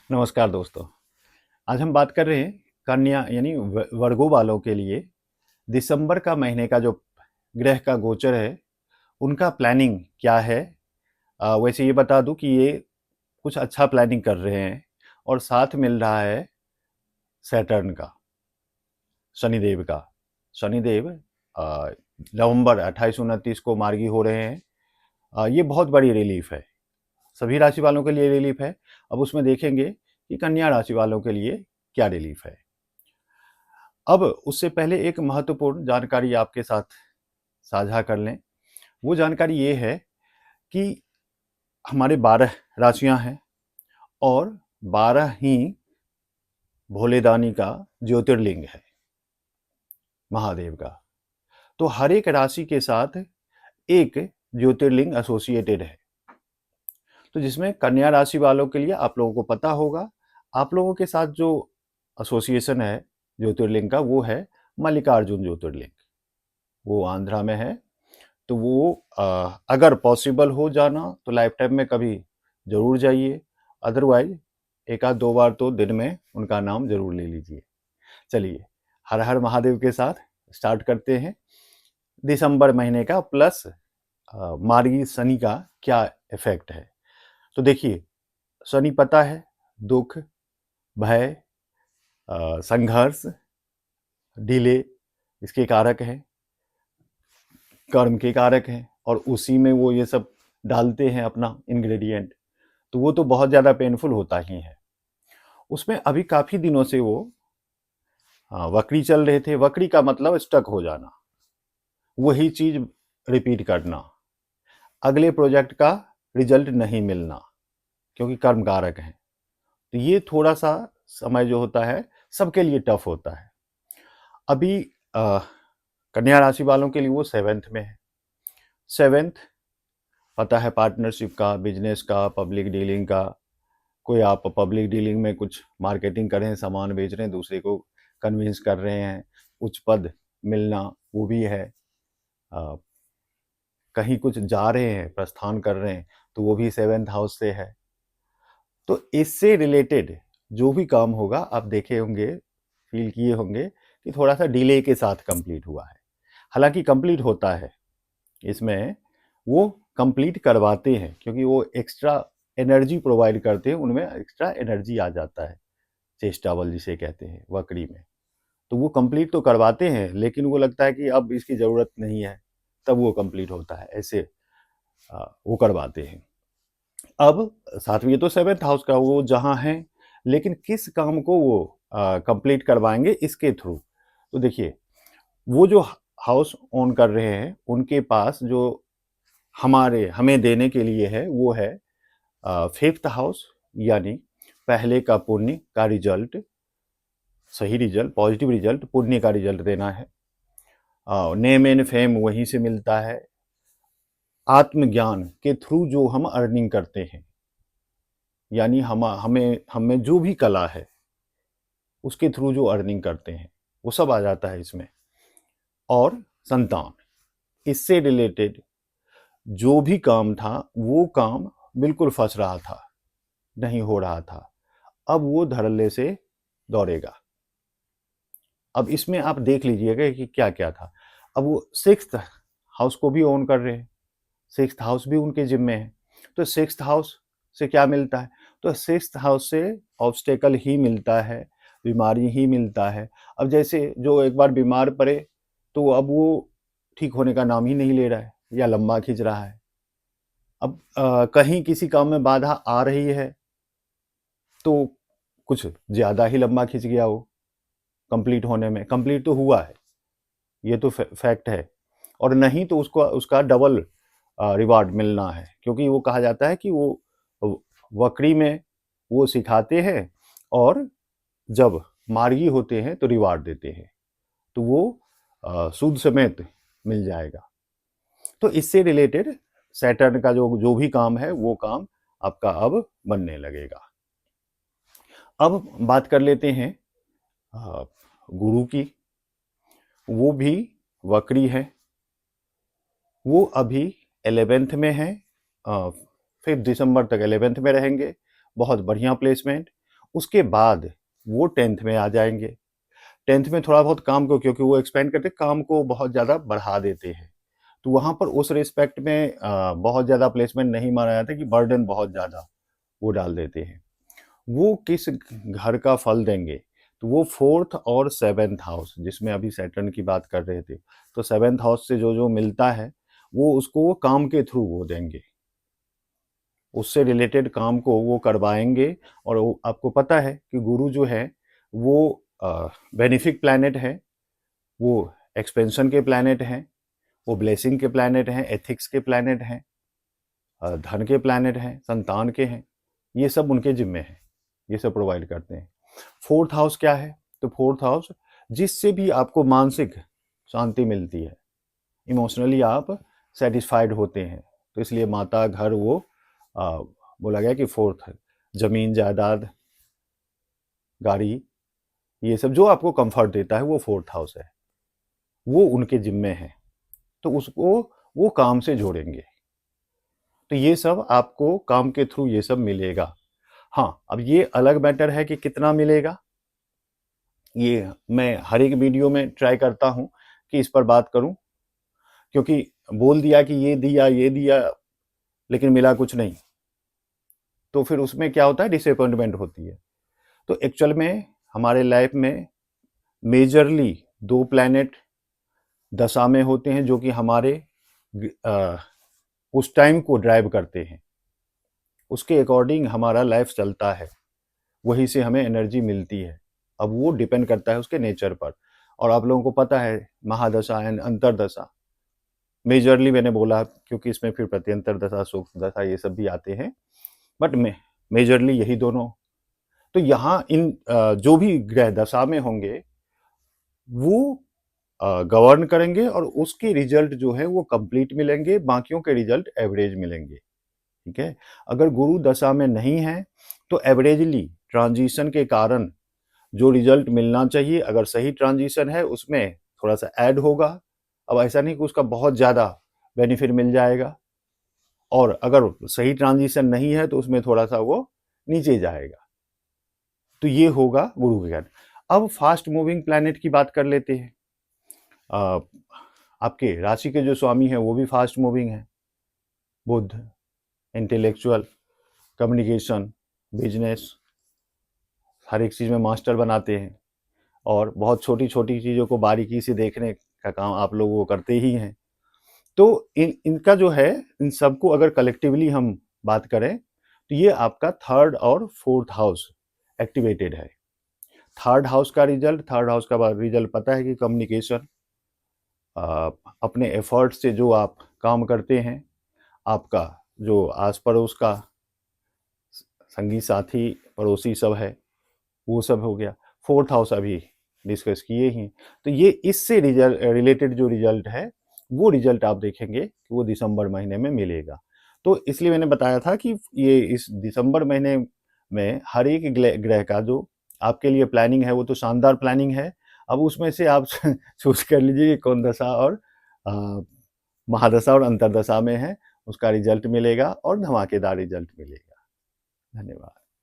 नमस्कार दोस्तों। आज हम बात कर रहे हैं कन्या यानी वर्गो वालों के लिए दिसंबर का महीने का जो ग्रह का गोचर है उनका प्लानिंग क्या है। वैसे ये बता दूं कि ये कुछ अच्छा प्लानिंग कर रहे हैं और साथ मिल रहा है सैटर्न का, शनिदेव का। शनिदेव नवंबर 28-29 को मार्गी हो रहे हैं। ये बहुत बड़ी रिलीफ है, सभी राशि वालों के लिए रिलीफ है। अब उसमें देखेंगे कि कन्या राशि वालों के लिए क्या रिलीफ है। अब उससे पहले एक महत्वपूर्ण जानकारी आपके साथ साझा कर लें। वो जानकारी ये है कि हमारे 12 राशियां हैं और 12 ही भोलेदानी का ज्योतिर्लिंग है, महादेव का। तो हर एक राशि के साथ एक ज्योतिर्लिंग एसोसिएटेड है। तो जिसमें कन्या राशि वालों के लिए आप लोगों को पता होगा, आप लोगों के साथ जो एसोसिएशन है ज्योतिर्लिंग का वो है मल्लिकार्जुन ज्योतिर्लिंग। वो आंध्रा में है। तो वो अगर पॉसिबल हो जाना तो लाइफ टाइम में कभी जरूर जाइए, अदरवाइज एक आध दो बार तो दिन में उनका नाम जरूर ले लीजिए। चलिए, हर हर महादेव के साथ स्टार्ट करते हैं दिसंबर महीने का प्लस मार्गी शनि का क्या इफेक्ट है। तो देखिए, शनि पता है दुख, भय, संघर्ष, डिले इसके कारक हैं, कर्म के कारक हैं, और उसी में वो ये सब डालते हैं अपना इंग्रेडिएंट। तो वो तो बहुत ज़्यादा पेनफुल होता ही है। उसमें अभी काफ़ी दिनों से वो वक्री चल रहे थे। वक्री का मतलब स्टक हो जाना, वही चीज़ रिपीट करना, अगले प्रोजेक्ट का रिजल्ट नहीं मिलना, क्योंकि कर्म कारक हैं। तो ये थोड़ा सा समय जो होता है सबके लिए टफ होता है। अभी कन्या राशि वालों के लिए वो 7th में है। 7th पता है पार्टनरशिप का, बिजनेस का, पब्लिक डीलिंग का। कोई आप पब्लिक डीलिंग में कुछ मार्केटिंग कर रहे हैं, सामान बेच रहे हैं, दूसरे को कन्विंस कर रहे हैं, उच्च पद मिलना वो भी है। कहीं कुछ जा रहे हैं, प्रस्थान कर रहे हैं, तो वो भी 7th हाउस से है। तो इससे रिलेटेड जो भी काम होगा आप देखे होंगे, फील किए होंगे कि थोड़ा सा डिले के साथ कंप्लीट हुआ है। हालांकि कंप्लीट होता है, इसमें वो कंप्लीट करवाते हैं, क्योंकि वो एक्स्ट्रा एनर्जी प्रोवाइड करते हैं, उनमें एक्स्ट्रा एनर्जी आ जाता है, चेष्टा बल जिसे कहते हैं वक्री में। तो वो कंप्लीट तो करवाते हैं, लेकिन वो लगता है कि अब इसकी ज़रूरत नहीं है, तब वो कंप्लीट होता है, ऐसे वो करवाते हैं। अब साथ में ये तो 7th हाउस का वो जहाँ है, लेकिन किस काम को वो कंप्लीट करवाएंगे इसके थ्रू। तो देखिए, वो जो हाउस ओन कर रहे हैं उनके पास जो हमें देने के लिए है वो है 5th हाउस, यानी पहले का पुण्य का रिजल्ट, सही रिजल्ट, पॉजिटिव रिजल्ट, पुण्य का रिजल्ट देना है। नेम एंड फेम वहीं से मिलता है। आत्मज्ञान के थ्रू जो हम अर्निंग करते हैं, यानी हमें जो भी कला है उसके थ्रू जो अर्निंग करते हैं वो सब आ जाता है इसमें। और संतान, इससे रिलेटेड जो भी काम था वो काम बिल्कुल फंस रहा था, नहीं हो रहा था, अब वो धड़ल्ले से दौड़ेगा। अब इसमें आप देख लीजिएगा कि क्या क्या था। अब वो 6th हाउस को भी ओन कर रहे हैं, 6th हाउस भी उनके जिम्मे है। तो 6th हाउस से क्या मिलता है? तो 6th हाउस से ऑब्स्टेकल ही मिलता है, बीमारी ही मिलता है। अब जैसे जो एक बार बीमार पड़े तो अब वो ठीक होने का नाम ही नहीं ले रहा है या लंबा खींच रहा है। अब कहीं किसी काम में बाधा आ रही है तो कुछ ज़्यादा ही लंबा खींच गया वो कंप्लीट होने में। कंप्लीट तो हुआ है, ये तो फैक्ट है, और नहीं तो उसको उसका डबल रिवार्ड मिलना है, क्योंकि वो कहा जाता है कि वो वक्री में वो सिखाते हैं और जब मार्गी होते हैं तो रिवार्ड देते हैं, तो वो सूद समेत मिल जाएगा। तो इससे रिलेटेड सैटर्न का जो जो भी काम है वो काम आपका अब बनने लगेगा। अब बात कर लेते हैं गुरु की। वो भी वक्री है, वो अभी 11th में है, 5 दिसंबर तक 11th में रहेंगे। बहुत बढ़िया प्लेसमेंट। उसके बाद वो 10th में आ जाएंगे। 10th में थोड़ा बहुत काम को, क्योंकि वो एक्सपेंड करते काम को बहुत ज़्यादा बढ़ा देते हैं, तो वहाँ पर उस रिस्पेक्ट में बहुत ज़्यादा प्लेसमेंट नहीं माना जाता कि बर्डन बहुत ज़्यादा वो डाल देते हैं। वो किस घर का फल देंगे, तो वो 4th और 7th हाउस, जिसमें अभी सैटर्न की बात कर रहे थे, तो 7th हाउस से जो जो मिलता है वो उसको वो काम के थ्रू वो देंगे, उससे रिलेटेड काम को वो करवाएंगे। और आपको पता है कि गुरु जो है वो बेनिफिक प्लैनेट है, वो एक्सपेंशन के प्लैनेट हैं, वो ब्लेसिंग के प्लैनेट हैं, एथिक्स के प्लैनेट हैं, धन के प्लैनेट हैं, संतान के हैं, ये सब उनके जिम्मे हैं, ये सब प्रोवाइड करते हैं। 4th हाउस क्या है, तो 4th हाउस जिससे भी आपको मानसिक शांति मिलती है, इमोशनली आप सेटिस्फाइड होते हैं, तो इसलिए माता घर वो बोला गया कि 4th जमीन जायदाद गाड़ी ये सब जो आपको कंफर्ट देता है वो 4th हाउस है, वो उनके जिम्मे है, तो उसको वो काम से जोड़ेंगे। तो ये सब आपको काम के थ्रू ये सब मिलेगा। हाँ, अब ये अलग मैटर है कि कितना मिलेगा, ये मैं हर एक वीडियो में ट्राई करता हूँ कि इस पर बात करूँ, क्योंकि बोल दिया कि ये दिया लेकिन मिला कुछ नहीं, तो फिर उसमें क्या होता है, डिसअपॉइंटमेंट होती है। तो एक्चुअल में हमारे लाइफ में मेजरली 2 प्लैनेट दशा में होते हैं जो कि हमारे उस टाइम को ड्राइव करते हैं, उसके अकॉर्डिंग हमारा लाइफ चलता है, वहीं से हमें एनर्जी मिलती है। अब वो डिपेंड करता है उसके नेचर पर। और आप लोगों को पता है महादशा एंड अंतरदशा, मेजरली मैंने बोला क्योंकि इसमें फिर प्रत्यंतर दशा, सूक्ष्म दशा ये सब भी आते हैं, बट मेजरली यही दोनों। तो यहाँ इन जो भी ग्रह दशा में होंगे वो गवर्न करेंगे और उसके रिजल्ट जो है वो कंप्लीट मिलेंगे, बाकियों के रिजल्ट एवरेज मिलेंगे। ठीक है, अगर गुरु दशा में नहीं है तो एवरेजली ट्रांजिशन के कारण जो रिजल्ट मिलना चाहिए, अगर सही ट्रांजिशन है उसमें थोड़ा सा ऐड होगा। अब ऐसा नहीं कि उसका बहुत ज़्यादा बेनिफिट मिल जाएगा, और अगर सही ट्रांजिशन नहीं है तो उसमें थोड़ा सा वो नीचे जाएगा। तो ये होगा गुरु के कारण। अब फास्ट मूविंग प्लैनेट की बात कर लेते हैं। आपके राशि के जो स्वामी हैं वो भी फास्ट मूविंग हैं, बुध, इंटेलेक्चुअल, कम्युनिकेशन, बिजनेस, हर एक चीज़ में मास्टर बनाते हैं, और बहुत छोटी छोटी चीज़ों को बारीकी से देखने का काम आप लोग वो करते ही हैं। तो इनका जो है, इन सबको अगर कलेक्टिवली हम बात करें तो ये आपका 3rd और 4th हाउस एक्टिवेटेड है। 3rd हाउस का रिजल्ट पता है कि कम्युनिकेशन, अपने एफर्ट से जो आप काम करते हैं, आपका जो आस पड़ोस का संगी साथी पड़ोसी सब है वो सब हो गया। 4th हाउस अभी डिस्कस किए ही, तो ये इससे रिलेटेड जो रिजल्ट है वो रिजल्ट आप देखेंगे कि वो दिसंबर महीने में मिलेगा। तो इसलिए मैंने बताया था कि ये इस दिसंबर महीने में हर एक ग्रह का जो आपके लिए प्लानिंग है वो तो शानदार प्लानिंग है। अब उसमें से आप चूज कर लीजिए कि कौन दशा और महादशा और अंतरदशा में है, उसका रिजल्ट मिलेगा और धमाकेदार रिजल्ट मिलेगा। धन्यवाद।